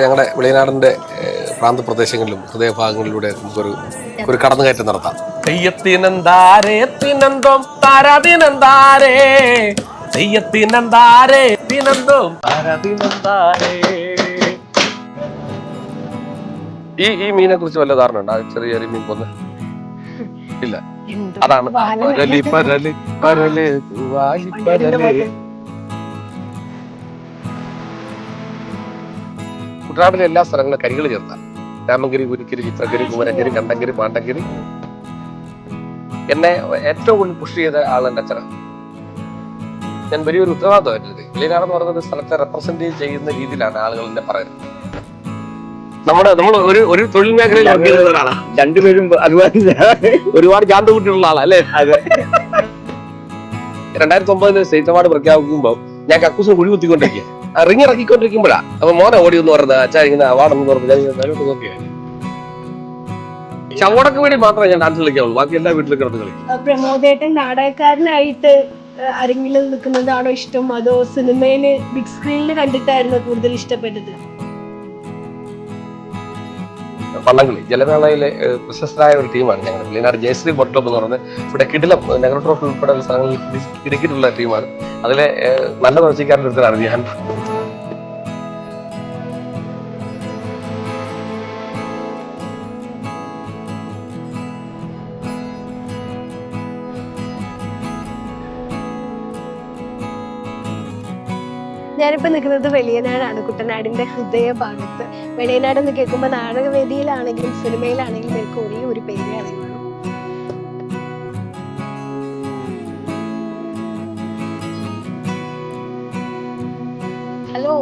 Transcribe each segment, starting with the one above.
ഞങ്ങളുടെ വെളിനാടിന്റെ പ്രാന്തപ്രദേശങ്ങളിലും ഹൃദയഭാഗങ്ങളിലൂടെ നമുക്കൊരു കടന്നുകയറ്റം നടത്താം. തെയ്യത്തിനെന്താരേ തിനന്തോം താരാതിനെന്താരേ, തെയ്യത്തിനെന്താരേ തിനന്തോം താരാതിനെന്താരേ. ഈ മീനെ കുറിച്ച് വല്ല ധാരണ ഉണ്ടോ? ചെറിയ മീൻ പോന്ന് ഇല്ല. അതാണ് പരലി പരല് പരല് പൂവാലി പരല്. കുട്ടനാട്ടിലെ എല്ലാ സ്ഥലങ്ങളും കരികൾ ചേർത്താൽ രാമങ്കിരി, കുരിക്കിരി, ചിത്രങ്കിരി, കുമരങ്കിരി, കണ്ടങ്കിരി, പാണ്ടങ്കിരി. എന്നെ ഏറ്റവും കൂടുതൽ പുഷ് ചെയ്ത ആളെന്റെ അച്ഛനാണ്. ഞാൻ വലിയൊരു ഉത്തരവാദിത്തമായിട്ടുണ്ട്. വെളിനാടെന്ന് പറയുന്നത് സ്ഥലത്തെ റെപ്രസെന്റ് ചെയ്യുന്ന രീതിയിലാണ് ആളുകൾ എന്നെ പറയുന്നത്. നമ്മൾ ഒരു തൊഴിൽ മേഖലയിൽ രണ്ടുപേരും ഒരുപാട് ജാന്ത കുട്ടിയുള്ള ആളല്ലേ. 2009 സ്റ്റേറ്റ് അവാർഡ് പ്രഖ്യാപിക്കുമ്പോൾ ഞാൻ കക്കൂസ് കുഴി കുത്തിക്കൊണ്ടിരിക്കുക, റിങ് ഇറക്കിക്കൊണ്ടിരിക്കുമ്പോഴാ അപ്പൊ മോനെ ഓടി ഒന്ന് പറഞ്ഞത് അച്ഛാ ഇങ്ങനെ അവാർഡെന്ന് പറഞ്ഞു നോക്കിയാ. ചവടക്ക് വേണ്ടി മാത്രമേ ഞാൻ ഡാൻസ് കളിക്കാവുള്ളൂ, ബാക്കി എല്ലാ വീട്ടിലും കിടന്ന് കളിക്കും. പ്രമോദേട്ടൻ നാടകക്കാരനായിട്ട് അരങ്ങിൽ നിൽക്കുന്നതാണോ ഇഷ്ടം, അതോ സിനിമയില് ബിഗ് സ്ക്രീനിൽ കണ്ടിട്ടായിരുന്നു കൂടുതൽ ഇഷ്ടപ്പെട്ടത്? വള്ളംകളി ജലമേളയിലെ പ്രശസ്തരായ ഒരു ടീമാണ് ഞങ്ങൾ വെളിനാട് ജയശ്രീ ബോട്ട് ക്ലബ് എന്ന് പറയുന്നത്. ഇവിടെ കിടിലം നെഹ്റു ട്രോഫി ഉൾപ്പെടെ സ്ഥലങ്ങളിൽ ഇടുക്കിയിട്ടുള്ള ടീമാണ്. അതിലെ നല്ല പ്രവർത്തിക്കാരുടെ അടുത്താണ് ഞാൻ. ഞാനിപ്പോ നിൽക്കുന്നത് വെളിയനാടാണ്, കുട്ടനാടിന്റെ ഹൃദയഭാഗത്ത്. വെളിയനാട് എന്ന് കേൾക്കുമ്പോൾ നാടകവേദിയിലാണെങ്കിലും സിനിമയിലാണെങ്കിലും എനിക്ക് ഒരേ ഒരു പേരേ അറിയുള്ളൂ. ഹലോ,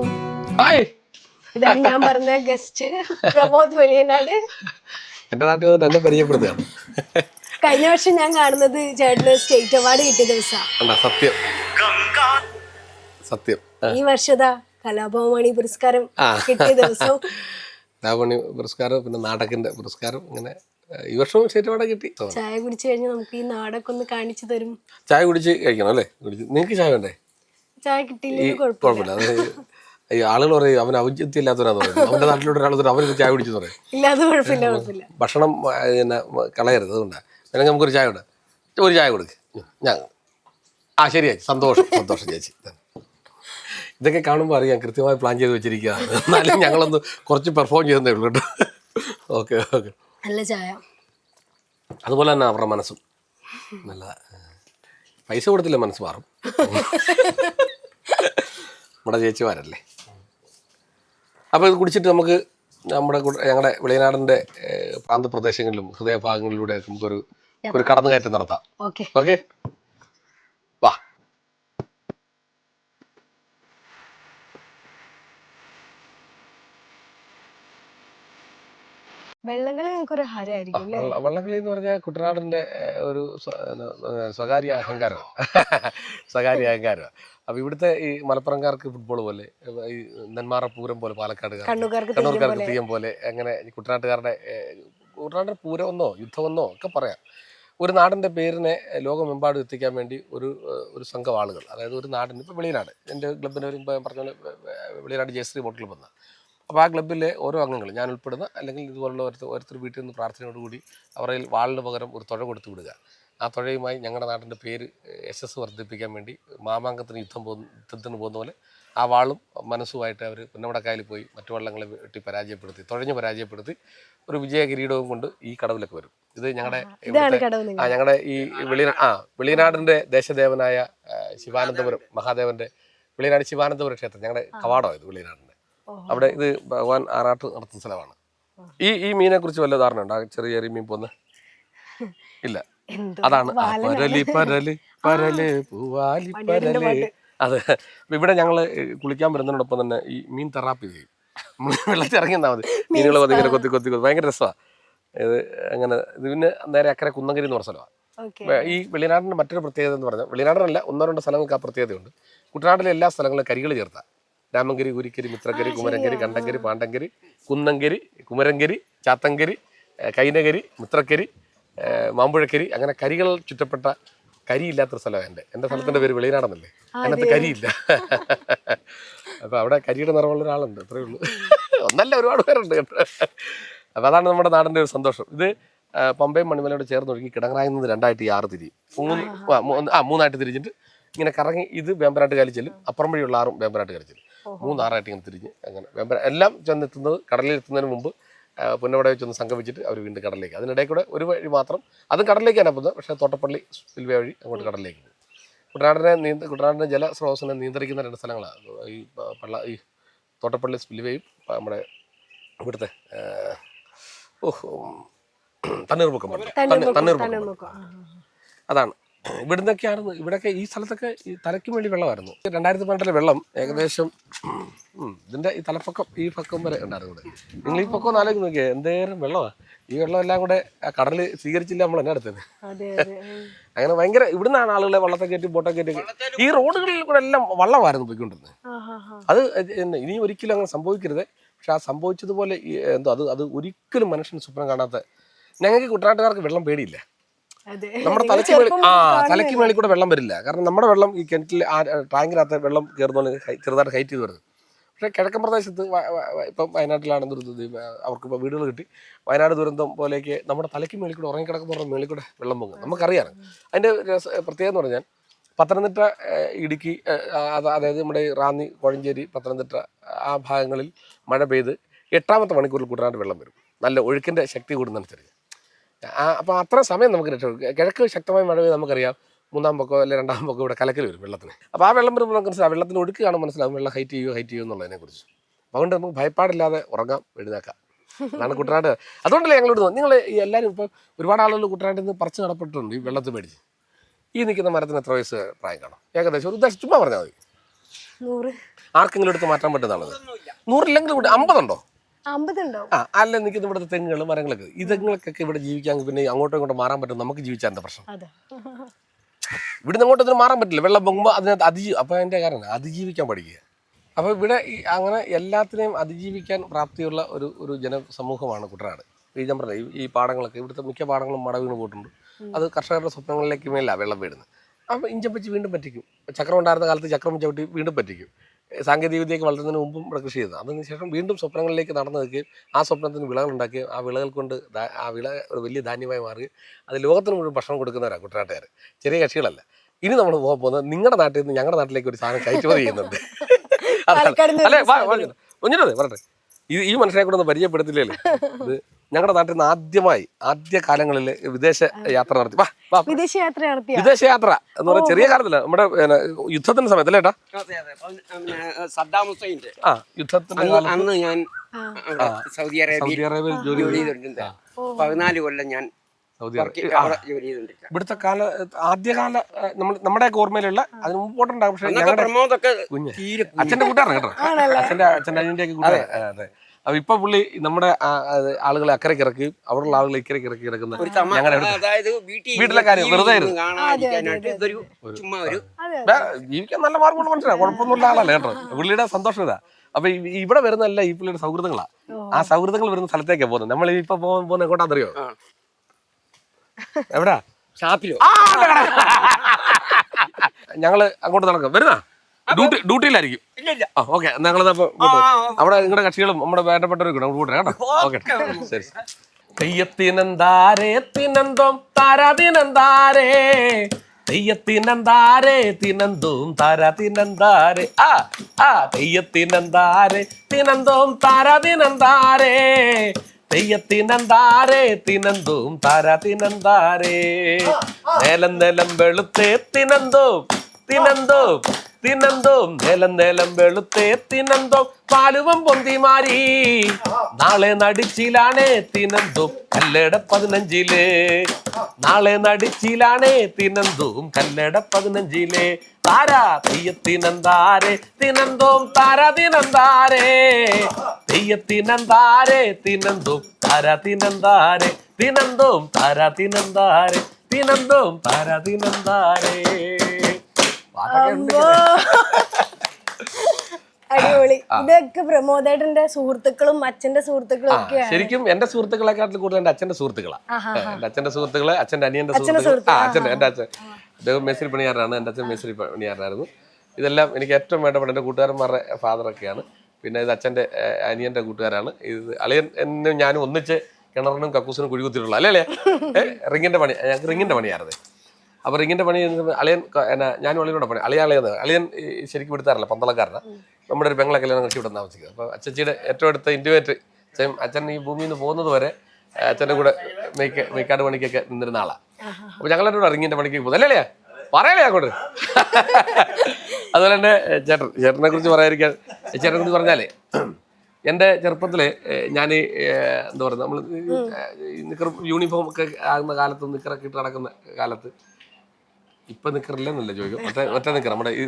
ഇതാണ് ഞാൻ പറഞ്ഞ ഗസ്റ്റ് പ്രമോദ് വെളിയനാട്. എന്റെ നാട്ടിൽ എന്നെ പരിചയപ്പെടുത്തുകയാണ്. കഴിഞ്ഞ വർഷം ഞാൻ കാണുന്നത് ചേട്ടന് സ്റ്റേറ്റ് അവാർഡ് കിട്ടിയ ദിവസമാണ്. സത്യം സത്യം. ഈ വർഷതാ കലാഭവമണി പുരസ്കാരം കിട്ടിയ ദിവസം. കലാഭവമണി പുരസ്കാരം, പിന്നെ നാടകത്തിന്റെ പുരസ്കാരം, ഇങ്ങനെ ഈ വർഷവും സ്റ്റേറ്റ് അവാർഡ് കിട്ടി. ചായ കുടിച്ചു കഴിഞ്ഞാൽ നമുക്ക് ഈ നാടൊക്കെ ഒന്ന് കാണിച്ചു തരും. ചായ കുടിച്ച് കഴിക്കണം അല്ലേ? നിങ്ങൾക്ക് ചായ വേണ്ടേ? ചായ കിട്ടിയില്ലെങ്കിൽ കുഴപ്പമില്ല. അത് ഈ ആളുകൾ പറയും അവൻ ഔചിത്യം ഇല്ലാത്തവരാന്ന് പറയും. അവന്റെ നാട്ടിലോട്ട് ഒരാൾ അവർക്ക് ചായ കുടിച്ചെന്ന് പറയും. ഇല്ല, അത് കുഴപ്പമില്ല. ഭക്ഷണം പിന്നെ കളയരുത്, അതുകൊണ്ടാണ്. വേണമെങ്കിൽ നമുക്കൊരു ചായ ഉണ്ട്, ഒരു ചായ കൊടുക്ക്. ഞാൻ ശരി ചേച്ചി, സന്തോഷം ചേച്ചി. ഇതൊക്കെ കാണുമ്പോൾ അറിയാം കൃത്യമായി പ്ലാൻ ചെയ്ത് വെച്ചിരിക്കുകയാണ്. എന്നാലും ഞങ്ങളൊന്ന് കുറച്ച് പെർഫോം ചെയ്യുന്നേ ഉള്ളൂ കേട്ടോ. Okay okay. നല്ല ചായ. അതുപോലെ തന്നെ അവരുടെ മനസ്സും നല്ലതാ. പൈസ കൊടുത്തില്ല മനസ്സ് മാറും. നമ്മുടെ ചേച്ചിമാരല്ലേ. അപ്പോൾ ഇത് കുടിച്ചിട്ട് നമുക്ക് ഞങ്ങളുടെ വെളിനാടിൻ്റെ പ്രാന്തപ്രദേശങ്ങളിലും ഹൃദയഭാഗങ്ങളിലൂടെ നമുക്കൊരു കടന്നുകയറ്റം നടത്താം. ഓക്കെ, വാ. വള്ളംകളി എനിക്കൊരു ഹരമായിരിക്കും. വള്ളംകളി എന്ന് പറഞ്ഞാൽ കുട്ടനാടിന്റെ ഒരു സ്വകാര്യ അഹങ്കാരമാണ്. അപ്പൊ ഇവിടുത്തെ ഈ മലപ്പുറംകാർക്ക് ഫുട്ബോൾ പോലെ, ഈ നെന്മാറ പൂരം പോലെ പാലക്കാടുകാർ, കണ്ണൂർക്കാർക്ക് തെയ്യം പോലെ, അങ്ങനെ കുട്ടനാട്ടുകാരുടെ പൂരമെന്നോ യുദ്ധമെന്നോ ഒക്കെ പറയാം. ഒരു നാടിന്റെ പേരിനെ ലോകമെമ്പാടും എത്തിക്കാൻ വേണ്ടി ഒരു സംഘം ആളുകൾ, അതായത് ഒരു നാടിന്, ഇപ്പോൾ വെളിനാട് എൻ്റെ ക്ലബിൻ്റെ ഒരു പറഞ്ഞ പോലെ വെളിനാട് ജയശ്രീ ബോട്ട് ക്ലബ് എന്നാണ്. അപ്പോൾ ആ ക്ലബ്ബിലെ ഓരോ അംഗങ്ങളും, ഞാൻ ഉൾപ്പെടുന്ന അല്ലെങ്കിൽ ഇതുപോലുള്ള ഓരോരുത്തർ വീട്ടിൽ നിന്ന് പ്രാർത്ഥനയോടുകൂടി അവരിൽ വാളിന് പകരം ഒരു തുഴ കൊടുത്തു വിടുക. ആ തുഴയുമായി ഞങ്ങളുടെ നാടിൻ്റെ പേര് യശസ് വർദ്ധിപ്പിക്കാൻ വേണ്ടി മാമാങ്കത്തിന് യുദ്ധത്തിന് പോകുന്ന പോലെ ആ വാളും മനസ്സുമായിട്ട് അവർ പുന്നമടക്കായലിൽ പോയി മറ്റു വള്ളങ്ങളെ വെട്ടി പരാജയപ്പെടുത്തി ഒരു വിജയ കിരീടവും കൊണ്ട് ഈ കടവിലൊക്കെ വരും. ഇത് ഞങ്ങളുടെ ഈ വെളിനാടിൻ്റെ ദേശദേവനായ ശിവാനന്ദപുരം മഹാദേവന്റെ വെളിനാട് ശിവാനന്ദപുരം ക്ഷേത്രം ഞങ്ങളുടെ കവാടമായത് വെളിനാടിൻ്റെ. അവിടെ ഇത് ഭഗവാൻ ആറാട്ട് നടത്തുന്ന സ്ഥലമാണ്. ഈ മീനെ കുറിച്ച് വല്ല ധാരണ ഉണ്ടോ? ചെറിയ മീൻ പോന്ന ഇല്ല. അതാണ് പരലി പരല് പരല് പൂവാലി പരല്. അതെ. ഇവിടെ ഞങ്ങള് കുളിക്കാൻ വരുന്നതിനോടൊപ്പം തന്നെ ഈ മീൻ തെറാപ്പി ചെയ്യും. വെള്ളത്തിൽ ഇറങ്ങി നിന്നാൽ മതി, മീനുകൾ വന്ന് ഇങ്ങനെ കൊത്തി ഭയങ്കര രസമാണ് ഇത്. അങ്ങനെ ഇതിന് നേരെ അക്കരെ കുന്നങ്കരി എന്ന് പറഞ്ഞ സ്ഥലമാണ്. ഈ വെളിനാടിന്റെ മറ്റൊരു പ്രത്യേകത എന്ന് പറഞ്ഞാൽ, വെളിനാടിനല്ല 1-2 സ്ഥലങ്ങൾക്ക് ആ പ്രത്യേകതയുണ്ട്. കുട്ടനാട്ടിലെ എല്ലാ സ്ഥലങ്ങളിലും കരികൾ ചേർത്താൽ രാമങ്കരി, കുരിക്കരി, മിത്രക്കരി, കുമരങ്കരി, കണ്ടങ്കരി, പാണ്ടങ്കരി, കുന്നങ്കരി, കുമരങ്കരി, ചാത്തങ്കരി, കൈനകരി, മിത്രക്കരി, മാമ്പുഴക്കരി, അങ്ങനെ കരികൾ ചുറ്റപ്പെട്ട കരിയില്ലാത്തൊരു സ്ഥലമാണ് എൻ്റെ സ്ഥലത്തിൻ്റെ പേര് വെളിനാടെന്നല്ലേ. അതിനകത്ത് കരിയില്ല. അപ്പോൾ അവിടെ കരിയുടെ നിറമുള്ള ഒരാളുണ്ട്, അത്രയേ ഉള്ളൂ. ഒന്നല്ല, ഒരുപാട് പേരുണ്ട് കേട്ടോ. അപ്പോൾ അതാണ് നമ്മുടെ നാടിൻ്റെ ഒരു സന്തോഷം. ഇത് പമ്പയും മണിമലയോട് ചേർന്ന് ഒഴുകി കിടങ്ങറായിൽ നിന്ന് 2 തിരിയും. മൂന്നായിട്ട് തിരിഞ്ഞിട്ട് ഇങ്ങനെ കറങ്ങി ഇത് വേമ്പനാട്ട് കായലിൽ ചെല്ലും. അപ്പുറം വഴിയുള്ള ആറും വേമ്പനാട്ട് കായലിൽ ചെല്ലും. 3 ആറായിട്ട് ഇങ്ങനെ തിരിഞ്ഞ് അങ്ങനെ എല്ലാം ചെന്നെത്തുന്നത് കടലിൽ എത്തുന്നതിന് മുമ്പ് പുന്നവിടെ വെച്ചൊന്ന് സംഗമിച്ചിട്ട് അവർ വീണ്ടും കടലിലേക്ക്. അതിനിടയിൽ കൂടെ ഒരു വഴി മാത്രം, അതും കടലിലേക്കാണ് പോകുന്നത്. പക്ഷേ തോട്ടപ്പള്ളി സ്പിൽവേ വഴി അങ്ങോട്ട് കടലിലേക്ക് പോകും. കുട്ടനാടിനെ ജലസ്രോതസ്സിനെ നിയന്ത്രിക്കുന്ന 2 സ്ഥലങ്ങളാണ് ഈ തോട്ടപ്പള്ളി സ്പിൽവേയും നമ്മുടെ ഇവിടുത്തെ തണ്ണീർമുക്കം. അതാണ് ഇവിടുന്നൊക്കെയാണ്. ഇവിടെയൊക്കെ ഈ സ്ഥലത്തൊക്കെ ഈ തലയ്ക്കും വേണ്ടി വെള്ളമായിരുന്നു. 2012 വെള്ളം ഏകദേശം ഇതിന്റെ ഈ തലപ്പൊക്കം ഈ പക്കം വരെ ഉണ്ടായിരുന്നു ഇവിടെ. നിങ്ങൾ ഈ പൊക്കം ഒന്ന് ആലോചിച്ച് നോക്കിയാൽ എന്തേരം വെള്ളമാണ്. ഈ വെള്ളം എല്ലാം കൂടെ കടൽ സ്വീകരിച്ചില്ല നമ്മൾ എന്നെ അടുത്തത്. അങ്ങനെ ഭയങ്കര ഇവിടുന്നാണ് ആളുകളെ വള്ളത്തെ കയറ്റി ബോട്ടൊക്കെ കയറ്റി. ഈ റോഡുകളിൽ കൂടെ എല്ലാം വള്ളമായിരുന്നു പോയിക്കൊണ്ടിരുന്നത്. അത് ഇനി ഒരിക്കലും അങ്ങനെ സംഭവിക്കരുത്. പക്ഷെ ആ സംഭവിച്ചതുപോലെ എന്തോ അത് ഒരിക്കലും മനുഷ്യൻ സ്വപ്നം കാണാത്ത. ഞങ്ങൾക്ക് കുട്ടനാട്ടുകാർക്ക് വെള്ളം പേടിയില്ല. നമ്മുടെ തലയ്ക്ക് മേളിൽ കൂടെ വെള്ളം വരില്ല. കാരണം നമ്മുടെ വെള്ളം ഈ കിണറ്റിൽ ടാങ്കിനകത്ത് വെള്ളം കയറുന്നോണ്ട് ചെറുതായിട്ട് ഹൈറ്റ് ചെയ്ത് വരുന്നത്. പക്ഷേ കിഴക്കൻ പ്രദേശത്ത് ഇപ്പം വയനാട്ടിലാണ് ദുരന്തം, അവർക്കിപ്പോൾ വീടുകൾ കിട്ടി. വയനാട് ദുരന്തം പോലെയൊക്കെ നമ്മുടെ തലയ്ക്ക് മേളിൽ കൂടെ ഉറങ്ങിക്കിടക്കുന്ന മേളിൽ കൂടെ വെള്ളം പോകും. നമുക്കറിയാം. അതിൻ്റെ പ്രത്യേകത എന്ന് പറഞ്ഞാൽ പത്തനംതിട്ട, ഇടുക്കി, അതായത് നമ്മുടെ റാന്നി, കോഴഞ്ചേരി, പത്തനംതിട്ട ആ ഭാഗങ്ങളിൽ മഴ പെയ്ത് 8ാമത്തെ മണിക്കൂറിൽ കുട്ടനാട്ട് വെള്ളം വരും. നല്ല ഒഴുക്കിൻ്റെ ശക്തി കൂടുന്നതനുസരിച്ച്. അപ്പോൾ അത്ര സമയം നമുക്ക് രക്ഷപ്പെടും. കിഴക്ക് ശക്തമായ മഴ പെയ്ത് നമുക്കറിയാം 3ാം പൊക്കോ അല്ലെങ്കിൽ 2ാം പൊക്കോ ഇവിടെ കലക്കൽ വരും വെള്ളത്തിന്. അപ്പോൾ ആ വെള്ളം വരുമ്പോൾ നമുക്ക് മനസ്സിലാവും വെള്ളത്തിന് ഒഴുക്ക് കാണുമ്പോൾ മനസ്സിലാവും വെള്ളം ഹൈറ്റ് ചെയ്യുമോ എന്നുള്ളതിനെക്കുറിച്ച്. അതുകൊണ്ട് നമുക്ക് ഭയപ്പാടില്ലാതെ ഉറങ്ങാം, എഴുന്നേക്കാം. അതാണ് കുട്ടനാട്. അതുകൊണ്ടല്ലേ ഞങ്ങൾ ഇടുന്നത്. നിങ്ങൾ എല്ലാവരും ഇപ്പോൾ ഒരുപാട് ആളുകൾ കുട്ടനാട്ടിൽ നിന്ന് പറിച്ച് നടപ്പെട്ടിട്ടുണ്ട് ഈ വെള്ളത്തിൽ മേടിച്ച്. ഈ നിൽക്കുന്ന മരത്തിന് എത്ര വയസ്സ് പ്രായം കാണും? ഏകദേശം ഒരു ഉദ്ദേശം ചുമ്മാ പറഞ്ഞാൽ മതി. 100. ആർക്കെങ്കിലും എടുത്ത് മാറ്റാൻ പറ്റുന്നതാണത്? 100 കൂടെ 50 ഉണ്ടോ? അല്ല, നിൽക്കുന്ന ഇവിടുത്തെ തെങ്ങുകൾ, മരങ്ങളൊക്കെ. ഈ തെങ്ങുകൾക്കൊക്കെ ഇവിടെ ജീവിക്കാൻ പിന്നെ അങ്ങോട്ടും ഇങ്ങോട്ടും മാറാൻ പറ്റും. നമുക്ക് ജീവിച്ചാൽ എന്താ പ്രശ്നം? ഇവിടുന്ന് അങ്ങോട്ടൊന്നും മാറാൻ പറ്റില്ല. വെള്ളം പൊങ്ങുമ്പോൾ അതിനകത്ത് അപ്പോൾ അതിൻ്റെ കാരണം അതിജീവിക്കാൻ പഠിക്കുക. അപ്പോൾ ഇവിടെ അങ്ങനെ എല്ലാത്തിനെയും അതിജീവിക്കാൻ പ്രാപ്തിയുള്ള ഒരു ജനസമൂഹമാണ് കുട്ടനാട്. ഈ ഞാൻ പറഞ്ഞ ഈ പാടങ്ങളൊക്കെ ഇവിടുത്തെ മിക്ക പാടങ്ങളും മട വീണ് പോയിട്ടുണ്ട്. അത് കർഷകരുടെ സ്വപ്നങ്ങളിലേക്ക് മേലല്ല വെള്ളം വീടുന്നത്. അപ്പോൾ ഇഞ്ചം വെച്ച് വീണ്ടും പറ്റിക്കും. ചക്രം ഉണ്ടായിരുന്ന കാലത്ത് ചക്രം ചവിട്ടി വീണ്ടും പറ്റിക്കും. സാങ്കേതിക വിദ്യയൊക്കെ വളർത്തുന്നതിന് മുമ്പും ഇവിടെ കൃഷി ചെയ്തത്. അതിനുശേഷം വീണ്ടും സ്വപ്നങ്ങളിലേക്ക് നടന്നു നിൽക്കുകയും ആ സ്വപ്നത്തിന് വിളകളുണ്ടാക്കുകയും ആ വിളകൾ കൊണ്ട് ആ വിള ഒരു വലിയ ധാന്യമായി മാറുകയും അത് ലോകത്തിന് മുഴുവൻ ഭക്ഷണം കൊടുക്കുന്നവരാണ് കുട്ടനാട്ടുകാർ. ചെറിയ കക്ഷികളല്ല. ഇനി നമ്മൾ പോകാൻ പോകുന്നത് നിങ്ങളുടെ നാട്ടിൽ നിന്ന് ഞങ്ങളുടെ നാട്ടിലേക്ക് ഒരു സാധനം കയറ്റുമതി ചെയ്യുന്നുണ്ട്. അല്ലേ പറയട്ടെ, ഈ മനുഷ്യനെ കൂടെ ഒന്ന് പരിചയപ്പെടുത്തില്ലേ? ഇത് ഞങ്ങളുടെ നാട്ടിൽ നിന്ന് ആദ്യ കാലങ്ങളിൽ വിദേശ യാത്ര നടത്തി. വിദേശ യാത്ര എന്ന് പറഞ്ഞാൽ ചെറിയ കാലത്തില്ല, നമ്മുടെ യുദ്ധത്തിന്റെ സമയത്തല്ലേ ഏട്ടാ? സദ്ദാം ഹുസൈന്റെ യുദ്ധത്തിന്റെ അന്ന് ഞാൻ സൗദി അറേബ്യയിൽ ജോലി ചെയ്തിട്ടുണ്ട്. 14 കൊല്ലം ഞാൻ ഇവിടുത്തെ ആദ്യകാല നമ്മുടെ ഓർമ്മയിലുള്ള അതിന് മുമ്പോട്ടുണ്ടാകും. പക്ഷേ അച്ഛന്റെ കൂട്ടാണ് കേട്ടോ, അച്ഛന്റെ അനിയന്റെ കൂട്ടാണ്. അതെ. അപ്പൊ ഇപ്പൊ പുള്ളി നമ്മുടെ ആളുകളെ അക്കരയ്ക്ക് ഇറക്കുകയും അവിടെയുള്ള ആളുകളെ ഇക്കരയ്ക്ക് ഇറക്കി കിടക്കുന്ന വീട്ടിലെ കാര്യം വെറുതെ ജീവിക്കാൻ നല്ല മാർഗമുള്ള മനസ്സിലാണ്, കുഴപ്പമൊന്നുമില്ല ആളല്ല കേട്ടോ. പുള്ളിയുടെ സന്തോഷം ഇതാ. അപ്പൊ ഇവിടെ വരുന്നല്ല ഈ പുള്ളിയുടെ സൗഹൃദങ്ങളാ. ആ സൗഹൃദങ്ങൾ വരുന്ന സ്ഥലത്തേക്കാണ് പോകുന്നത്. നമ്മൾ ഇപ്പൊ പോകുന്ന എങ്ങോട്ടാന്നറിയോ? എവിടാ? ഷാപ്പിലോ? ഞങ്ങള് അങ്ങോട്ട് നടക്കാം. വരുന്ന ഡ്യൂട്ടിയിലായിരിക്കും. ഓക്കെ, ഞങ്ങളപ്പോ അവിടെ നിങ്ങളുടെ കക്ഷികളും നമ്മുടെ വേണ്ടപ്പെട്ടവരും കൂടെ കേട്ടോ. ഓക്കെ, ശരി. തെയ്യത്തിനെന്താരേ തിനന്തോം താരാതിനെന്താരേ, തെയ്യത്തിനെന്താരേ തിനന്തോം താരാതിനെന്താരേ, തെയ്യത്തിനെന്താരേ തിനന്തോം താരാതിനെന്താരേ, തെയ്യത്തിനെന്താരേ തിനന്തോം താരാതിനെന്താരേ, നിലം വെളുത്തേ തിനന്തോം തിനന്തോം നിലം വെളുത്തേ തിനന്തോം പാലുവം പൊന്തിമാരി, നാളെ നടിച്ചിലാണേ തിനന്തോം കല്ലട 15, നാളെ നടിച്ചിലാണേ തിനന്തോം കല്ലട 15. താരാ തെയ്യത്തിനെന്താരേ തിനന്തോം താരാതിനെന്താരേ, തെയ്യത്തിനെന്താരേ തിനന്തോം താരാതിനെന്താരേ, തിനന്തോം താരാതിനെന്താരേ, തിനന്തോം താരാതിനെന്താരേ. അടിപൊളി. ഇതൊക്കെ പ്രമോദേട്ടന്റെ സുഹൃത്തുക്കളും അച്ഛന്റെ സുഹൃത്തുക്കളും ഒക്കെയാണ്. ശരിക്കും എന്റെ സുഹൃത്തുക്കളെക്കാട്ടിൽ കൂടുതൽ എന്റെ അച്ഛന്റെ സുഹൃത്തുക്കളാണ്. എന്റെ അച്ഛന്റെ സുഹൃത്തുക്കള്, അച്ഛന്റെ അനിയന്റെ സുഹൃത്തുക്കൾ. എന്റെ അച്ഛൻ അദ്ദേഹം മേസ്തിരി പണിയാറാണ്, എന്റെ അച്ഛൻ മേസ്തിരി പണിയാറായിരുന്നു. ഇതെല്ലാം എനിക്ക് ഏറ്റവും വേണ്ടപ്പെട്ട എന്റെ കൂട്ടുകാരന്മാരുടെ ഫാദറൊക്കെയാണ്. പിന്നെ ഇത് അച്ഛൻ്റെ അനിയൻ്റെ കൂട്ടുകാരാണ്. ഇത് അളിയൻ എന്നും ഞാനും ഒന്നിച്ച് കിണറിനും കക്കൂസിനും കുഴി കുത്തിയിട്ടുള്ള അല്ലേ റിങ്ങിൻ്റെ പണി, ഞങ്ങൾക്ക് റിങ്ങിൻ്റെ പണിയായിരുന്നു. അപ്പോൾ റിങ്ങിൻ്റെ പണി അളിയൻ എന്നാ ഞാനും അളിയനോട് പണി അളിയൻ ശരിക്കും എടുത്താറില്ല, പന്തളക്കാരനാണ്. നമ്മുടെ ഒരു പെങ്ങളെ കല്യാണം കഴിച്ച് ഇവിടെ താമസിക്കുക. അപ്പോൾ അച്ഛച്ചിയുടെ ഏറ്റവും അടുത്ത ഇൻറ്റിമേറ്റ് അച്ഛൻ ഈ ഭൂമിയിൽ നിന്ന് പോകുന്നത് വരെ അച്ഛൻ്റെ കൂടെ മെയ്ക്കാട് പണിക്കൊക്കെ നിന്നിരുന്ന ആളാണ്. അപ്പോൾ ഞങ്ങളെന്നോട് റിങ്ങിൻ്റെ പണിക്ക് പോകുന്നത് അല്ലേ പറയലേ അങ്ങോട്ട്. അതുപോലെ തന്നെ ചേട്ടനെ കുറിച്ച് പറയാതിരിക്കാൻ, ചേട്ടനെ കുറിച്ച് പറഞ്ഞാലേ എൻ്റെ ചെറുപ്പത്തിൽ ഞാൻ എന്താ പറയുക, നമ്മൾ നിക്കർ യൂണിഫോം ഒക്കെ ആകുന്ന കാലത്ത് നിക്കറൊക്കെ ഇട്ട് നടക്കുന്ന കാലത്ത്, ഇപ്പം നിക്കറില്ലെന്നല്ല ചോദിക്കും, മറ്റേ നിക്കർ നമ്മുടെ ഈ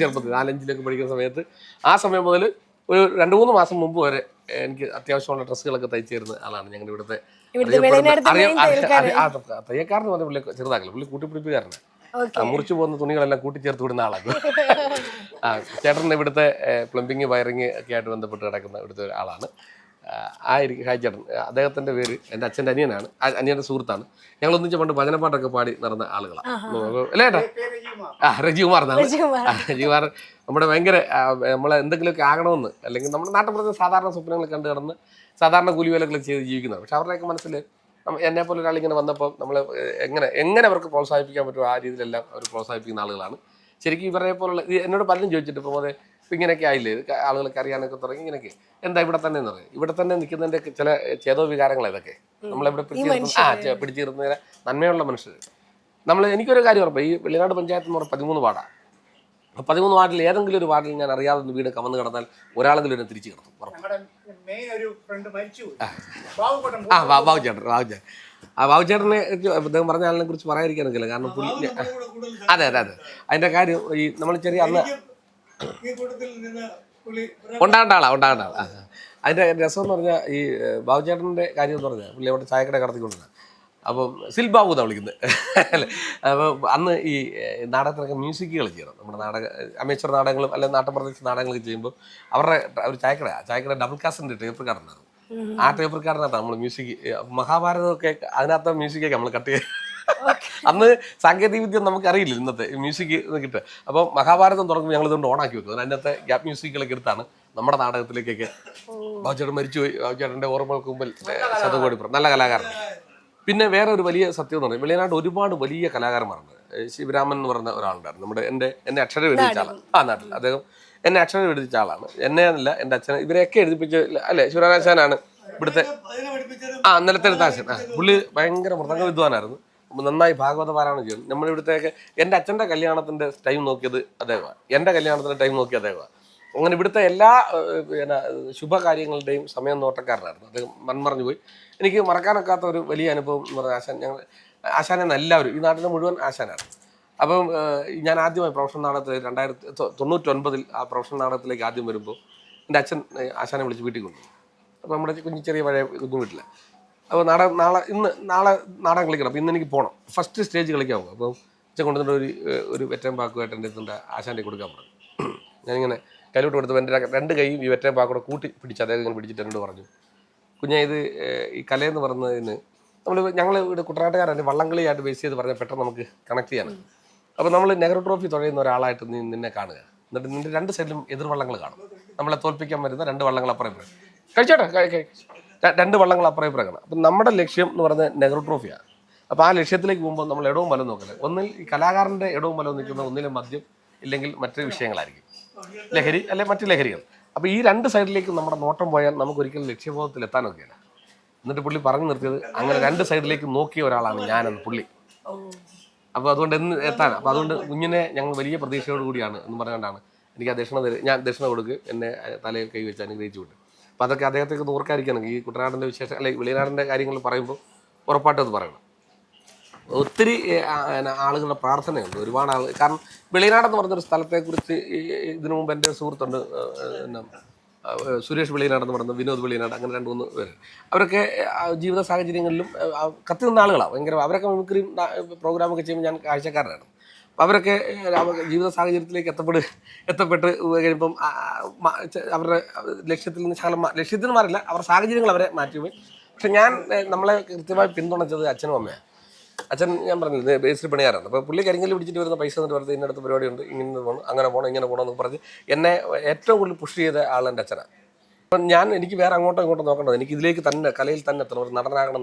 ചെറുപ്പത്തിൽ 4-5 പഠിക്കുന്ന സമയത്ത്, ആ സമയം മുതൽ ഒരു 2-3 മാസം മുമ്പ് വരെ എനിക്ക് അത്യാവശ്യമുള്ള ഡ്രസ്സുകളൊക്കെ തയ്ച്ചു തരുന്ന ആളാണ് ഞങ്ങളുടെ ഇവിടുത്തെ തയ്യക്കാരന് പറഞ്ഞ പുള്ളി ചെറുതാക്കല, പുള്ളി കൂട്ടിപ്പിടിപ്പുകാരനാണ്. മുറിച്ചു പോകുന്ന തുണികളെല്ലാം കൂട്ടിച്ചേർത്ത് വിടുന്ന ആളാണ്. ചേട്ടൻ്റെ ഇവിടുത്തെ പ്ലംബിങ് വയറിങ് ഒക്കെ ആയിട്ട് ബന്ധപ്പെട്ട് കിടക്കുന്ന ഇവിടുത്തെ ഒരാളാണ്. ഹായ് ചേട്ടൻ, അദ്ദേഹത്തിൻ്റെ പേര് എൻ്റെ അച്ഛൻ്റെ അനിയനാണ്, അനിയൻ്റെ സുഹൃത്താണ്. ഞങ്ങൾ ഒന്നിച്ച് പണ്ട് ഭജനപ്പാട്ടൊക്കെ പാടി നടന്ന ആളുകളാണ് അല്ലേ ഏട്ടാ? രജികുമാർ എന്നാണ്. രജികുമാർ നമ്മുടെ ഭയങ്കര നമ്മളെ എന്തെങ്കിലുമൊക്കെ ആകണമെന്ന്, അല്ലെങ്കിൽ നമ്മുടെ നാട്ടിൻപുറത്തെ സാധാരണ സ്വപ്നങ്ങൾ കണ്ടു കിടന്ന് സാധാരണ കൂലിവേലകളൊക്കെ ചെയ്ത് ജീവിക്കുന്നതാണ്. പക്ഷെ അവരുടെയൊക്കെ മനസ്സിൽ എന്നെ പോലെ ഒരാളിങ്ങനെ വന്നപ്പോൾ നമ്മൾ എങ്ങനെ അവർക്ക് പ്രോത്സാഹിപ്പിക്കാൻ പറ്റുമോ ആ രീതിയിലെല്ലാം അവർ പ്രോത്സാഹിപ്പിക്കുന്ന ആളുകളാണ്. ശരിക്കും ഇവരെ പോലുള്ള എന്നോട് പലരും ചോദിച്ചിട്ട് ഇപ്പോൾ അതെ ഇപ്പം ഇങ്ങനെയൊക്കെ ആയില്ലേ, ആളുകളൊക്കെ അറിയാനൊക്കെ തുടങ്ങി, ഇങ്ങനെയൊക്കെ എന്താ ഇവിടെ തന്നെ എന്ന് പറയും. ഇവിടെ തന്നെ നിൽക്കുന്നതിൻ്റെ ചില ചേതോ വികാരങ്ങൾ ഇതൊക്കെ നമ്മളിവിടെ പിടിച്ചിരുന്ന നന്മയുള്ള മനുഷ്യർ. എനിക്കൊരു കാര്യം ഉറപ്പ്, ഈ വെള്ളിനാട് പഞ്ചായത്ത് എന്ന് പറഞ്ഞാൽ 13 വാർഡാണ്. 13 വാർഡിൽ ഏതെങ്കിലും ഒരു വാർഡിൽ ഞാൻ അറിയാതെ വീട് കമന്ന് കിടന്നാൽ ഒരാളെങ്കിലും എന്നെ തിരിച്ചു കിടക്കും. ബാബുചേട്ടനെ അദ്ദേഹം പറഞ്ഞ ആളിനെ കുറിച്ച് പറയാതിരിക്കാനൊക്കെയില്ല, കാരണം പുള്ളി അതെ അതിന്റെ കാര്യം ഈ നമ്മൾ ചെറിയ അന്ന് ഉണ്ടാകേണ്ട ആളാ. അതിന്റെ രസം എന്ന് പറഞ്ഞാൽ ഈ ബാബുചേട്ടൻ്റെ കാര്യം എന്ന് പറഞ്ഞാൽ പുള്ളി അവിടെ ചായക്കട കടത്തിക്കൊണ്ടിരുന്നത്. അപ്പം സിൽബാബു എന്നാണ് വിളിക്കുന്നത് അല്ലേ. അപ്പോൾ അന്ന് ഈ നാടകത്തിനൊക്കെ മ്യൂസിക്കുകൾ ചെയ്യണം. നമ്മുടെ അമേച്ചർ നാടകങ്ങളും അല്ലെങ്കിൽ നാട്ടുപ്രദേശ നാടകങ്ങളൊക്കെ ചെയ്യുമ്പോൾ അവരുടെ ഒരു ചായക്കട ഡബിൾ കാസ്റ്റിൻ്റെ ടേപ്പ് റെക്കോർഡറാണ്. ആ ടേപ്പ് റെക്കോർഡിനകത്താണ് നമ്മൾ മ്യൂസിക്, മഹാഭാരതമൊക്കെ അതിനകത്ത് മ്യൂസിക്കൊക്കെ നമ്മൾ കട്ട് ചെയ്ത് അന്ന് സാങ്കേതിക വിദ്യ നമുക്ക് അറിയില്ല ഇന്നത്തെ മ്യൂസിക് കിട്ടുക. അപ്പോൾ മഹാഭാരതം തുടങ്ങുമ്പോൾ ഞങ്ങൾ ഇതുകൊണ്ട് ഓണാക്കി വെക്കും. അതിനകത്തെ ഗ്യാപ്പ് മ്യൂസിക്കുകളൊക്കെ എടുത്താണ് നമ്മുടെ നാടകത്തിലേക്കൊക്കെ. ബാബുചേട്ടൻ മരിച്ചുപോയി, ബാബുചേട്ടൻ്റെ ഓർമ്മകൾക്ക് മുമ്പിൽ ശതകോടിപ്പുറം നല്ല കലാകാരൻ. പിന്നെ വേറെ ഒരു വലിയ സത്യം എന്ന് പറഞ്ഞാൽ വെളിനാട് ഒരുപാട് വലിയ കലാകാരന്മാരുണ്ട്. ശിവരാമൻ എന്ന് പറഞ്ഞ ഒരാളുണ്ടായിരുന്നു, എന്നെ അക്ഷരം എഴുതിച്ച ആളാണ്. നാട്ടിൽ അദ്ദേഹം എന്നെ അക്ഷരം എഴുതിച്ച ആളാണ്. എന്നെ അല്ല എൻ്റെ അച്ഛനെ ഇവരെയൊക്കെ എഴുതിപ്പിച്ച അല്ലേ ശിവരാമാശാനാണ് ഇവിടുത്തെ നിലത്തെ എഴുത്താശൻ. പുള്ളി ഭയങ്കര മൃദംഗ വിദ്വാനായിരുന്നു, നന്നായി ഭാഗവത പാരായണം ചെയ്യും. നമ്മളിവിടുത്തെയൊക്കെ എൻ്റെ അച്ഛൻ്റെ കല്യാണത്തിൻ്റെ ടൈം നോക്കിയത് അദ്ദേഹമാണ്, എൻ്റെ കല്യാണത്തിൻ്റെ ടൈം നോക്കിയത് അദ്ദേഹമാണ്. അങ്ങനെ ഇവിടുത്തെ എല്ലാ ശുഭകാര്യങ്ങളുടെയും സമയം നോട്ടക്കാരനായിരുന്നു അദ്ദേഹം. മൺമറഞ്ഞു പോയി. എനിക്ക് മറക്കാനൊക്കാത്ത ഒരു വലിയ അനുഭവം എന്ന് പറഞ്ഞാൽ ആശാനെന്ന് എല്ലാവരും ഈ നാട്ടിലെ മുഴുവൻ ആശാനാണ്. അപ്പം ഞാൻ ആദ്യമായി പ്രൊഫഷണൽ നാടകത്തിൽ 1999 ആ പ്രൊഫഷണൽ നാടകത്തിലേക്ക് ആദ്യം വരുമ്പോൾ എൻ്റെ അച്ഛൻ ആശാനെ വിളിച്ച് വീട്ടിൽ കൊണ്ടുപോയി. അപ്പോൾ നമ്മുടെ ചെറിയ പഴയ കുഞ്ഞു വീട്ടിൽ. അപ്പോൾ നാളെ നാടകം കളിക്കണം, അപ്പോൾ ഇന്ന് എനിക്ക് പോകണം, ഫസ്റ്റ് സ്റ്റേജ് കളിക്കാൻ പോകും. അപ്പോൾ അച്ഛൻ കൊണ്ടുവന്നിട്ട് ഒരു വെറ്റൻ പാക്കുമായിട്ട് എൻ്റെ അടുത്തുണ്ട് ആശാൻ്റെ കൊടുക്കാൻ പറഞ്ഞു. ഞാനിങ്ങനെ കയ്യിലോട്ട് കൊടുത്തപ്പോൾ എൻ്റെ 2 കൈയും ഈ വെറ്റൻ പാക്കൂടെ കൂട്ടി പിടിച്ച് അദ്ദേഹം ഇങ്ങനെ പിടിച്ചിട്ട് എന്നോട് പറഞ്ഞു, കുഞ്ഞാ ഇത് ഈ കലയെന്ന് പറയുന്നതിന് ഞങ്ങൾ ഇവിടെ കുട്ടനാട്ടുകാരൻ വള്ളംകളിയായിട്ട് ബേസ് ചെയ്ത് പറഞ്ഞാൽ പെട്ടെന്ന് നമുക്ക് കണക്ട് ചെയ്യാനാണ്. അപ്പോൾ നമ്മൾ നെഹ്റു ട്രോഫി തുഴയുന്ന ഒരാളായിട്ട് നിന്നെ കാണുക, എന്നിട്ട് നിന്റെ 2 സൈഡിലും എതിർവള്ളങ്ങൾ കാണും. നമ്മളെ തോൽപ്പിക്കാൻ വരുന്ന 2 വള്ളങ്ങൾ അപ്പുറം ഇപ്പുറം കഴിച്ചോട്ടെ 2 വള്ളങ്ങൾ അപ്പുറം ഇപ്പുറം കാണാം. അപ്പം നമ്മുടെ ലക്ഷ്യം എന്ന് പറയുന്നത് നെഹ്റു ട്രോഫിയാണ്. അപ്പോൾ ആ ലക്ഷ്യത്തിലേക്ക് പോകുമ്പോൾ നമ്മൾ ഇടവും വലവും നോക്കില്ല. ഒന്നിൽ ഈ കലാകാരൻ്റെ ഇടവും വലവും നിൽക്കുന്ന ഒന്നിലെ മദ്യം ഇല്ലെങ്കിൽ മറ്റു വിഷയങ്ങളായിരിക്കും, ലഹരി അല്ലെങ്കിൽ മറ്റു ലഹരികൾ. അപ്പോൾ ഈ 2 സൈഡിലേക്കും നമ്മുടെ നോട്ടം പോയാൽ നമുക്ക് ഒരിക്കലും ലക്ഷ്യബോധത്തിൽ എത്താനൊക്കെയില്ല. എന്നിട്ട് പുള്ളി പറഞ്ഞു നിർത്തിയത് അങ്ങനെ 2 സൈഡിലേക്ക് നോക്കിയ ഒരാളാണ് ഞാനെന്ന് പുള്ളി. അപ്പോൾ അതുകൊണ്ട് എന്ന് എത്താൻ, അപ്പോൾ അതുകൊണ്ട് കുഞ്ഞിനെ ഞങ്ങൾ വലിയ പ്രതീക്ഷയോട് കൂടിയാണ് എന്ന് പറഞ്ഞുകൊണ്ടാണ് എനിക്ക് ആ ഞാൻ ദക്ഷിണ കൊടുക്കുക എന്നെ തലയിൽ കൈ വെച്ച് അനുഗ്രഹിച്ചു വിട്ടു. അപ്പോൾ അതൊക്കെ അദ്ദേഹത്തേക്ക് ഓർക്കാതിരിക്കണം. ഈ കുട്ടനാടിൻ്റെ വിശേഷം അല്ലെങ്കിൽ വെളിനാടിൻ്റെ കാര്യങ്ങൾ പറയുമ്പോൾ ഉറപ്പായിട്ടും അത് പറയണം. ഒത്തിരി ആളുകളുടെ പ്രാർത്ഥനയുണ്ട്, ഒരുപാട് ആളുകൾ. കാരണം വെളിനാടെന്ന് പറഞ്ഞൊരു സ്ഥലത്തെക്കുറിച്ച് ഇതിനു മുമ്പ് എൻ്റെ സുഹൃത്തുണ്ട് സുരേഷ് വെളിനാടെന്ന് പറയുന്നത്, വിനോദ് വെളിനാട്, അങ്ങനെ 2-3 പേര്. അവരൊക്കെ ജീവിത സാഹചര്യങ്ങളിലും കത്തി നിന്ന ആളുകളാണ് ഭയങ്കര. അവരൊക്കെ മിമിക്രിയും പ്രോഗ്രാമൊക്കെ ചെയ്യുമ്പോൾ ഞാൻ കാഴ്ചക്കാരനാണ്. അപ്പം അവരൊക്കെ ജീവിത സാഹചര്യത്തിലേക്ക് എത്തപ്പെട്ട് കഴിയുമ്പം അവരുടെ ലക്ഷ്യത്തിൽ നിന്ന് മാറില്ല, അവരുടെ സാഹചര്യങ്ങൾ അവരെ മാറ്റിപ്പോയി. പക്ഷെ നമ്മളെ കൃത്യമായി പിന്തുണച്ചത് അച്ഛനും അമ്മയാണ്. അച്ഛൻ ഞാൻ പറഞ്ഞില്ല ബേസിൽ പണിയാറാണ്. അപ്പോൾ പുള്ളി കരിങ്കല്ല് പിടിച്ചിട്ട് വരുന്ന പൈസ എന്നിട്ട് വെറുതെ ഇന്നടുത്ത് പരിപാടിയുണ്ട്, ഇങ്ങനെ പോകണം, അങ്ങനെ പോകണം, ഇങ്ങനെ പോകണം എന്ന് പറഞ്ഞ് എന്നെ ഏറ്റവും കൂടുതൽ പുഷ് ചെയ്ത ആൾ എൻ്റെ അച്ഛനാണ്. അപ്പം എനിക്ക് വേറെ അങ്ങോട്ടോ ഇങ്ങോട്ടോ നോക്കേണ്ടത്, എനിക്ക് ഇതിലേക്ക് തന്നെ കലയിൽ തന്നെ എത്തണം, ഒരു നടനാകണം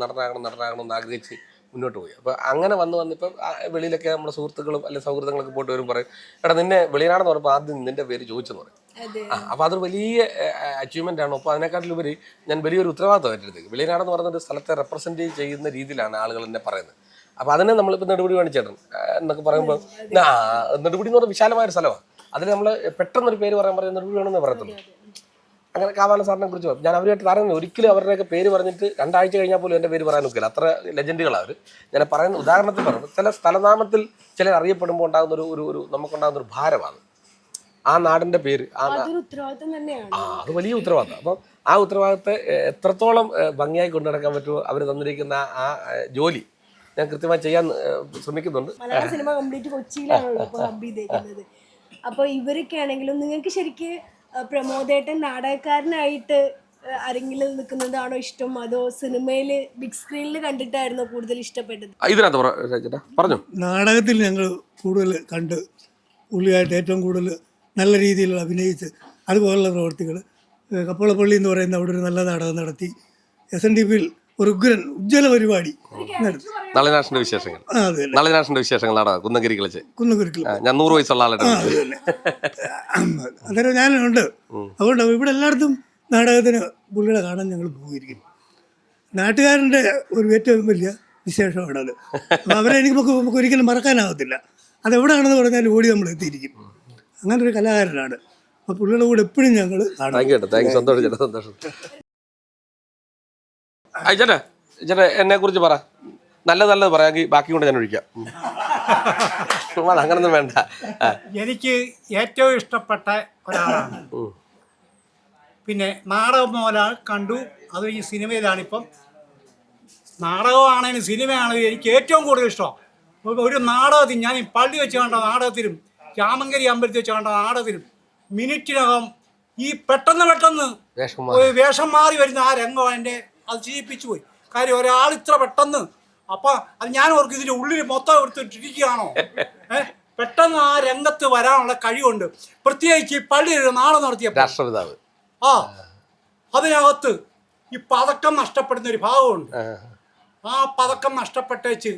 എന്ന് ആഗ്രഹിച്ച് മുന്നോട്ട് പോയി. അപ്പോൾ അങ്ങനെ വന്നിപ്പം വെളിയിലൊക്കെ നമ്മുടെ സുഹൃത്തുക്കളും അല്ലെങ്കിൽ സൗഹൃദങ്ങളൊക്കെ പോയിട്ട് വരും പറയും, എടാ നിന്നെ വെളിനാടെന്ന് പറയുമ്പോൾ ആദ്യം നിൻ്റെ പേര് ചോദിച്ചെന്ന് പറയും. അപ്പോൾ അതൊരു വലിയ അച്ചീവ്മെൻ്റ് ആണ്. അപ്പോൾ അതിനേക്കാട്ടിലുപരി ഞാൻ വലിയൊരു ഉത്തരവാദിത്വം ഏറ്റെടുത്തേക്ക്. വെളിനാടെന്ന് പറയുന്ന ഒരു സ്ഥലത്തെ റെപ്രസെൻറ്റ് ചെയ്യുന്ന രീതിയിലാണ് ആളുകൾ എന്നെ പറയുന്നത്. അപ്പോൾ അതിനെ നമ്മളിപ്പോൾ നെടുപടി കാണിച്ചേട്ടൻ എന്നൊക്കെ പറയുമ്പോൾ നെടുപടി എന്ന് പറഞ്ഞാൽ വിശാലമായൊരു സ്ഥലമാണ്. അതിൽ നമ്മൾ പെട്ടെന്നൊരു പേര് പറയുന്നത് നെടുപടി വേണമെന്ന് പറയത്തുള്ളൂ. അങ്ങനെ കാവാലൻ സാറിനെ കുറിച്ച് ഞാൻ അവരുമായിട്ട് പറയുന്നത് ഒരിക്കലും അവരുടെയൊക്കെ പേര് പറഞ്ഞിട്ട് 2 ആഴ്ച കഴിഞ്ഞാൽ പോലും എൻ്റെ പേര് പറയാൻ നോക്കില്ല. അത്ര ലെജൻഡുകളാണ് അവർ. ഞാൻ പറയുന്ന ഉദാഹരണത്തിൽ പറഞ്ഞു, ചില സ്ഥലനാമത്തിൽ ചിലർ അറിയപ്പെടുമ്പോൾ ഉണ്ടാകുന്ന ഒരു നമുക്കുണ്ടാകുന്ന ഒരു ഭാരമാണ് ആ നാടിൻ്റെ പേര്. അത് വലിയ ഉത്തരവാദിത്തം. അപ്പം ആ ഉത്തരവാദിത്തത്തെ എത്രത്തോളം ഭംഗിയായി കൊണ്ടു നടക്കാൻ പറ്റുമോ അവർ തന്നിരിക്കുന്ന ആ ജോലി ഞാൻ കൃത്യമായി ചെയ്യാൻ ശ്രമിക്കുന്നുണ്ട്. മലയാള സിനിമ കംപ്ലീറ്റ് കൊച്ചിയിലാണല്ലോ ഇപ്പോൾ ഹബ് ചെയ്തേക്കുന്നത്. അപ്പോൾ ഇവരൊക്കെ ആണെങ്കിലും നിങ്ങൾക്ക് ശരിക്ക് പ്രമോദേട്ടൻ നാടകക്കാരനായിട്ട് അരങ്ങിൽ നിൽക്കുന്നതാണോ ഇഷ്ടം, അതോ സിനിമയിൽ ബിഗ് സ്ക്രീനിൽ കണ്ടിട്ടായിരുന്നോ കൂടുതൽ ഇഷ്ടപ്പെട്ടത്? ഇതിനകത്ത് പറഞ്ഞു നാടകത്തിൽ ഞങ്ങൾ കൂടുതൽ കണ്ട് പുള്ളിയായിട്ട് ഏറ്റവും കൂടുതൽ നല്ല രീതിയിൽ അഭിനയിച്ച് അതുപോലുള്ള പ്രവർത്തികൾ. കപ്പോളപ്പള്ളി എന്ന് പറയുന്ന അവിടെ ഒരു നല്ല നാടകം നടത്തി. SNDP-യിൽ ഒരു ഉജ്ജ്വല പരിപാടി നളിനാഷിന്റെ വിശേഷങ്ങൾ. നളിനാഷിന്റെ വിശേഷങ്ങൾ നാടകം കുന്നംകുരിക്കിൽ ഞാൻ 100 വയസ്സുള്ള ആളാണ്. അന്നേരം ഞാനുണ്ട്. അതുകൊണ്ട് ഇവിടെ എല്ലായിടത്തും നാടകത്തിന് പുള്ളിയുടെ കാണാൻ ഞങ്ങൾ പോയിരിക്കും. നാട്ടുകാരൻ്റെ ഒരു ഏറ്റവും വലിയ വിശേഷമാണ് അത്. അപ്പോൾ അവരെ നമുക്ക് ഒരിക്കലും മറക്കാനാകത്തില്ല. അതെവിടെയാണെന്ന് പറഞ്ഞാൽ ഓടി നമ്മൾ എത്തിയിരിക്കും. അങ്ങനെ ഒരു കലാകാരനാണ്. അപ്പോൾ പുള്ളിയുടെ കൂടെ എപ്പോഴും ഞങ്ങൾ കാണാം. സന്തോഷം. ചേട്ടാ എന്നെ കുറിച്ച് പറ, നല്ലത് പറയാമെങ്കിൽ ബാക്കി കൊണ്ട് ഞാൻ ഒഴിക്കാം. അങ്ങനൊന്നും വേണ്ട. എനിക്ക് ഏറ്റവും ഇഷ്ടപ്പെട്ട ഒരാളാണ്. പിന്നെ നാടകം പോലെ കണ്ടു. അത് ഈ സിനിമയിലാണിപ്പം. നാടകമാണെങ്കിലും സിനിമയാണെങ്കിലും എനിക്ക് ഏറ്റവും കൂടുതൽ ഇഷ്ടം ഒരു നാടകത്തിൽ, ഞാൻ ഈ പള്ളി വെച്ച് കണ്ട നാടകത്തിലും രാമങ്കരി അമ്പലത്തിൽ വെച്ച് കണ്ട നാടകത്തിലും മിനിറ്റിനകം ഈ പെട്ടെന്ന് വേഷം മാറി വരുന്ന ആ രംഗം എൻ്റെ അത് ചെയ്യിപ്പിച്ചു പോയി. കാര്യം ഒരാൾ ഇത്ര പെട്ടെന്ന്, അപ്പം അത് ഞാൻ ഓർക്കും ഇതിൻ്റെ ഉള്ളിൽ മൊത്തം എടുത്തിട്ടിരിക്കുകയാണോ. പെട്ടെന്ന് ആ രംഗത്ത് വരാനുള്ള കഴിവുണ്ട്. പ്രത്യേകിച്ച് ഈ പള്ളിയിൽ നാടകം നടത്തിയ അതിനകത്ത് ഈ പതക്കം നഷ്ടപ്പെടുന്ന ഒരു ഭാഗമുണ്ട്. ആ പതക്കം നഷ്ടപ്പെട്ടേച്ച്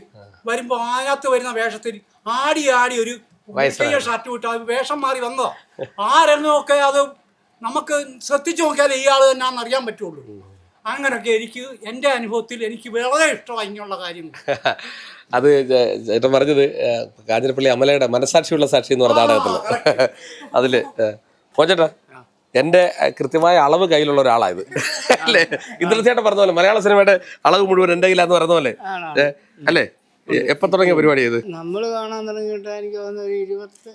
വരുമ്പോൾ അതിനകത്ത് വരുന്ന വേഷത്തിൽ ആടി ഒരു ഷർട്ട് വിട്ട് അത് വേഷം മാറി വന്നതാ. ആ രംഗമൊക്കെ അത് നമുക്ക് ശ്രദ്ധിച്ചു നോക്കിയാലേ ഈ ആള് തന്നെയാണെന്ന് അറിയാൻ പറ്റുള്ളൂ. അങ്ങനെയൊക്കെ എനിക്ക് എൻ്റെ അനുഭവത്തിൽ എനിക്ക് വളരെ ഇഷ്ടമാണ് ഇങ്ങനെയുള്ള കാര്യങ്ങൾ. അത് ചേട്ടൻ പറഞ്ഞത് കാഞ്ഞിരപ്പള്ളി അമലയുടെ മനസാക്ഷിയുള്ള സാക്ഷി എന്ന് പറഞ്ഞ നാടകത്തിൽ അതില് പോച്ചേട്ടാ എൻ്റെ കൃത്യമായ അളവ് കയ്യിലുള്ള ഒരാളായത് അല്ലേ. ഇന്നലെ ചേട്ടൻ പറഞ്ഞ പോലെ മലയാള സിനിമയുടെ അളവ് മുഴുവൻ എൻ്റെ കയ്യിലാന്ന് പറയുന്ന പോലെ അല്ലേ. എപ്പോൾ തുടങ്ങിയ പരിപാടി ചെയ്ത് നമ്മൾ കാണാൻ തുടങ്ങിയിട്ട് എനിക്ക് തോന്നുന്നു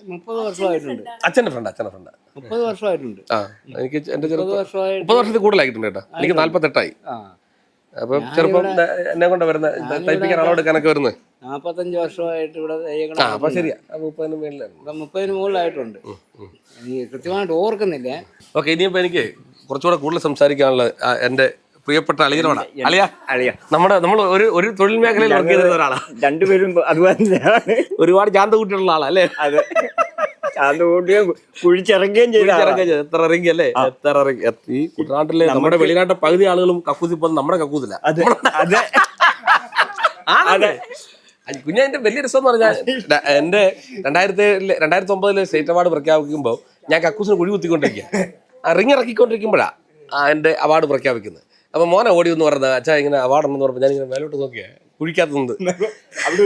30 വർഷമായിട്ടുണ്ട്. അച്ഛൻ്റെ ഫ്രണ്ട് 30 വർഷമായിട്ടുണ്ട്. എനിക്ക് എൻ്റെ 30 വർഷത്തിൽ കൂടുതലായിട്ടുണ്ട് കേട്ടോ. എനിക്ക് 48ആയി. അപ്പം ചെറുപ്പം എന്നെ കൊണ്ട് വരുന്ന തയ്പ്പിക്കാൻ അളവെടുക്കാനൊക്കെ വരുന്നത് 45 വർഷമായിട്ട് ഇവിടെ. അപ്പൊ ശരിയാ 30 മുകളിലായിട്ടുണ്ട്. എനിക്ക് കൃത്യമായിട്ട് ഓർക്കുന്നില്ല. ഓക്കെ, ഇനിയിപ്പോ എനിക്ക് കുറച്ചുകൂടെ കൂടുതൽ സംസാരിക്കാനുള്ള എൻ്റെ പ്രിയപ്പെട്ട അളിയനോടാ. നമ്മൾ ഒരു തൊഴിൽ മേഖലയിൽ വർക്ക് ചെയ്തിരുന്ന ഒരാളാണ്. രണ്ടുപേരും അതുപോലെ ഒരുപാട് ചാന്ത കൂട്ടിയുള്ള ആളാ അല്ലേ. അതെ, ചാന്ത കൂട്ടുകയും കുഴിച്ചിറങ്ങുകയും ചെയ്തു. എത്ര ഇറങ്ങി അല്ലേ, എത്ര ഇറങ്ങി. ഈ കുട്ടനാട്ടിലെ നമ്മുടെ വെളിനാട്ടെ പകുതി ആളുകളും കക്കൂസി പോകുന്നത് നമ്മുടെ കക്കൂസില്ല. കുഞ്ഞതിന്റെ വലിയ രസം എന്ന് പറഞ്ഞാൽ എന്റെ 2009 സ്റ്റേറ്റ് അവാർഡ് പ്രഖ്യാപിക്കുമ്പോൾ ഞാൻ കക്കൂസിന് കുഴി കുത്തിക്കൊണ്ടിരിക്കുക. റിങ് ഇറക്കിക്കൊണ്ടിരിക്കുമ്പോഴാണ് എന്റെ അവാർഡ് പ്രഖ്യാപിക്കുന്നത്. അപ്പൊ മോനെ ഓടി എന്ന് പറഞ്ഞത് അച്ഛാ ഇങ്ങനെ അവാർഡ് ഉണ്ടെന്ന് പറഞ്ഞപ്പോൾ ഞാൻ ഇങ്ങനെ മേലോട്ട് നോക്കിയാ കുഴിക്കാത്തത്. അവിടെ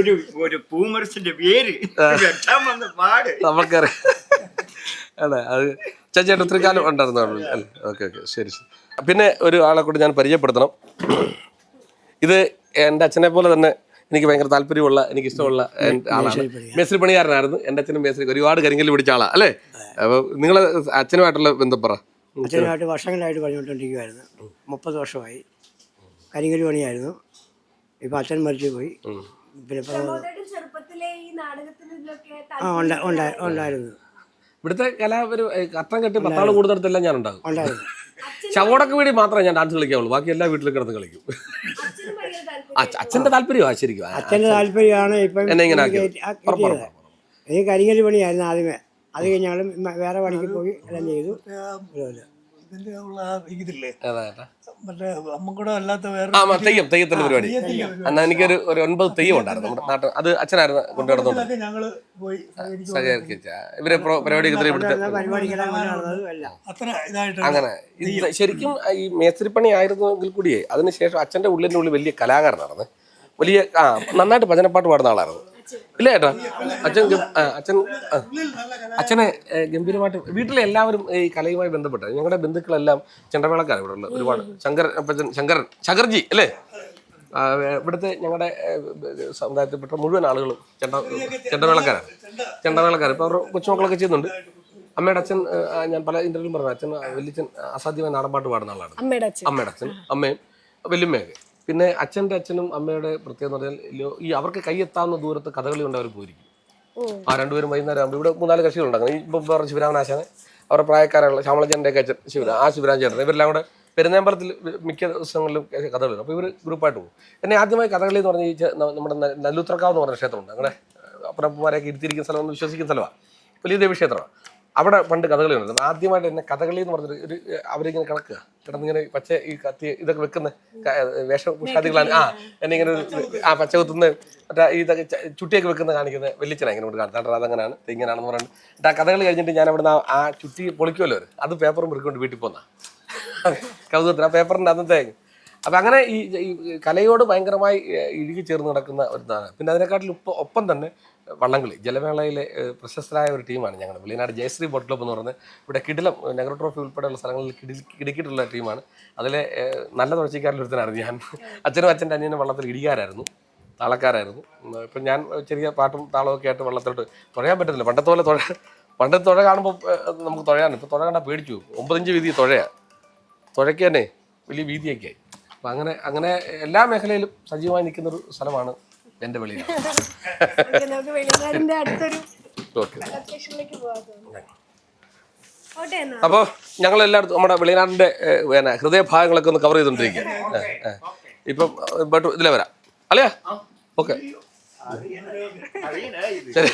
ഒരു പൂമരത്തിന്റെ പേര് നമുക്കറിയാം. അതെ, അത് ചേച്ചിയായിട്ട് ഒത്തിരി കാലം ഉണ്ടായിരുന്നു അല്ലേ. ഓക്കെ ശരി. പിന്നെ ഒരു ആളെ കൂടി ഞാൻ പരിചയപ്പെടുത്തണം. ഇത് എൻ്റെ അച്ഛനെ പോലെ തന്നെ എനിക്ക് ഭയങ്കര താല്പര്യമുള്ള, എനിക്കിഷ്ടമുള്ള ആളാണ്. മേസ്ത്രി പണിക്കാരനായിരുന്നു. എൻ്റെ അച്ഛനും മേസ്ത്രി ഒരുപാട് കരിങ്കല്ല് പിടിച്ച ആളാണ് അല്ലേ. അപ്പോൾ നിങ്ങൾ അച്ഛനുമായിട്ടുള്ള ബന്ധം പറ. അച്ഛനുമായിട്ട് വർഷങ്ങളായിട്ട് പണിഞ്ഞുകൊണ്ടിരിക്കുമായിരുന്നു. 30 വർഷമായി കരിങ്കല്ല് പണിയായിരുന്നു. ഇപ്പം അച്ഛൻ മരിച്ചു പോയി. പിന്നെ ഉണ്ടായിരുന്നു. ഇവിടുത്തെ കലാപരി കട്ടം കെട്ടി 10 ആൾ കൂടുന്നിടത്തെല്ലാം ഞാൻ ഉണ്ടാകും. ശവോടൊക്കെ വീടി മാത്രമേ ഞാൻ ഡാൻസ് കളിക്കാവുള്ളൂ. ബാക്കി എല്ലാ വീട്ടിലും കിടന്ന് കളിക്കും. അച്ഛന്റെ താല്പര്യമാണ് ശരിക്കും. അച്ഛൻ്റെ താല്പര്യമാണ് ഇപ്പം എന്നെ ഇങ്ങനെ കിട്ടിയത്. എനിക്ക് കരിങ്കല് പണിയായിരുന്നു ആദ്യമേ. അത് കഴിഞ്ഞ് ഞങ്ങൾ വേറെ പണിക്ക് പോയി എല്ലാം ചെയ്തു. ഇതിന്റെ ഉള്ള ഇതില്ലേ അതാ മറ്റേ അമ്മക്കൂടെ അല്ലാത്ത വേറെ തെയ്യത്തിന്റെ പരിപാടി. എന്നാ എനിക്കൊരു 9 തെയ്യം ഉണ്ടായിരുന്നു നമ്മുടെ നാട്ടിൽ. അത് അച്ഛനായിരുന്നു കൊണ്ടുനടന്നുകൊണ്ട് ഞങ്ങള് പോയി സഹകരിച്ച ഇവരെ പരിപാടിക്ക് ഇവിടുത്തെ പരിപാടിക്കെല്ലാം കൊണ്ട് നടന്നതും എല്ലാം അത്ര ഇതായിട്ട് അങ്ങനെ. ഇത് ശരിക്കും ഈ മേസ്ത്രിപ്പണി ആയിരുന്നെങ്കിൽ കൂടിയേ അതിനുശേഷം അച്ഛൻ്റെ ഉള്ളിൻ്റെ ഉള്ളിൽ വലിയ കലാകാരനായിരുന്നു. വലിയ നന്നായിട്ട് ഭജനപ്പാട്ട് പാടുന്ന ആളായിരുന്നു. ഇല്ല ചേട്ടാ അച്ഛനെ ഗംഭീരമായിട്ട് വീട്ടിലെ എല്ലാവരും ഈ കലയുമായി ബന്ധപ്പെട്ട ഞങ്ങളുടെ ബന്ധുക്കളെല്ലാം ചെണ്ടമേളക്കാർ ഇവിടെ ഉള്ളത് ഒരുപാട്. ശങ്കർജി അല്ലേ? ഇവിടുത്തെ ഞങ്ങളുടെ സമുദായത്തിൽപ്പെട്ട മുഴുവൻ ആളുകളും ചെണ്ടമേളക്കാർ. ഇപ്പോൾ അവർ കൊച്ചുമക്കളൊക്കെ ചെയ്യുന്നുണ്ട്. അമ്മയുടെ അച്ഛൻ ഞാൻ പല ഇന്റർവ്യൂലും പറഞ്ഞു, അച്ഛൻ വലിയച്ഛൻ അസാധ്യമായ നാടൻപാട്ട് പാടുന്ന ആളാണ്. അമ്മയുടെ അച്ഛൻ അമ്മയും വല്യമ്മയൊക്കെ. പിന്നെ അച്ഛൻ്റെ അച്ഛനും അമ്മയുടെ പ്രത്യേകത എന്ന് പറഞ്ഞാൽ ഈ അവർക്ക് കൈയെത്താവുന്ന ദൂരത്ത് കഥകളി കൊണ്ട് അവർ പോയിരിക്കും. രണ്ടുപേരും വൈകുന്നേരം ആകുമ്പോൾ ഇവിടെ 3-4 കക്ഷികളുണ്ടാകും. ഈ ഇപ്പം പറഞ്ഞ ശിവരാമനാശാന് അവരുടെ പ്രായക്കാരുള്ള ശ്യാമളച്ചൻ്റെ അച്ഛൻ ശിവരാം ചേട്ടൻ ഇവരെല്ലാം കൂടെ പെരുന്നേമ്പലത്തിൽ മിക്ക ദിവസങ്ങളിലും കഥകളി. അപ്പോൾ ഇവർ ഗ്രൂപ്പായിട്ട് പോകും. പിന്നെ ആദ്യമായി കഥകളി എന്ന് പറഞ്ഞാൽ നമ്മുടെ നല്ലൂത്രക്കാവ് എന്ന് പറഞ്ഞ ക്ഷേത്രമുണ്ട്. അങ്ങനെ അപ്പനപ്പന്മാരെയൊക്കെ ഇരുത്തിയിരിക്കുന്ന സ്ഥലം എന്ന് വിശ്വസിക്കുന്ന സ്ഥലമാണ്. വലിയ ദേവീക്ഷേത്രമാണ്. അവിടെ പണ്ട് കഥകളി ഉണ്ട്. ആദ്യമായിട്ട് എന്നെ കഥകളി എന്ന് പറഞ്ഞിട്ട് അവരിങ്ങനെ കിടക്കുക കിടന്നിങ്ങനെ പച്ച ഈ കത്തി ഇതൊക്കെ വെക്കുന്ന വേഷഭൂഷാദികളാണ്. എന്നെ ഇങ്ങനെ പച്ച കുത്തുന്ന മറ്റേ ഇതൊക്കെ ചുട്ടിയൊക്കെ വെക്കുന്ന കാണിക്കുന്ന വെല്ലിച്ചനാണ് ഇങ്ങനെ കാണിച്ചാൽ അതങ്ങനെയാണ് ഇങ്ങനെയാണെന്ന് പറഞ്ഞിട്ട്. എന്നിട്ട് ആ കഥകളി കഴിഞ്ഞിട്ട് ഞാൻ അവിടെ നിന്ന് ആ ചുറ്റി പൊളിക്കുമല്ലോ അവർ, അത് പേപ്പറും മുറിക്കൊണ്ട് വീട്ടിൽ പോന്ന കൗതുകത്തിന് ആ പേപ്പറിൻ്റെ അന്നത്തെ. അപ്പം അങ്ങനെ ഈ കലയോട് ഭയങ്കരമായി ഇഴുകി ചേർന്ന് നടക്കുന്ന ഒരു ഇതാണ്. പിന്നെ അതിനെക്കാട്ടിലും ഒപ്പം തന്നെ വള്ളംകളി ജലമേളയിലെ പ്രശസ്തരായ ഒരു ടീമാണ് ഞങ്ങൾ. വെളിനാട് ജയശ്രീ ബോട്ട് ക്ലബ്ബ് എന്ന് പറയുന്നത് ഇവിടെ കിടിലം നെഹ്റു ട്രോഫി ഉൾപ്പെടെയുള്ള സ്ഥലങ്ങളിൽ കിടുക്കിയിട്ടുള്ള ടീമാണ്. അതിലെ നല്ല തുഴച്ചിക്കാരിലൊരുത്തനായിരുന്നു ഞാൻ. അച്ഛനും അച്ഛൻ്റെ അനിയനും വള്ളത്തിൽ ഇടികാരായിരുന്നു, താളക്കാരായിരുന്നു. ഇപ്പം ഞാൻ ചെറിയ പാട്ടും താളമൊക്കെ ആയിട്ട് വള്ളത്തോട്ട് തുഴയാൻ പറ്റത്തില്ല. പണ്ടത്തെ തുഴ കാണുമ്പോൾ നമുക്ക് തുഴയാണ്. ഇപ്പോൾ തുഴ കണ്ടാൽ പേടിച്ചു. 9 ഇഞ്ച് വീതി തുഴയ്ക്ക് തന്നെ വലിയ വീതിയൊക്കെ ആയി. അപ്പം അങ്ങനെ എല്ലാ മേഖലയിലും സജീവമായി നിൽക്കുന്നൊരു സ്ഥലമാണ് എൻ്റെ വെളിനാട്. അപ്പോൾ ഞങ്ങൾ എല്ലായിടത്തും നമ്മുടെ വെളിനാടിൻ്റെ ഹൃദയഭാഗങ്ങളൊക്കെ ഒന്ന് കവർ ചെയ്തുകൊണ്ടിരിക്കുക. ഇപ്പം ഇതിലെ വരാം അല്ലയാ? ഓക്കെ ശരി.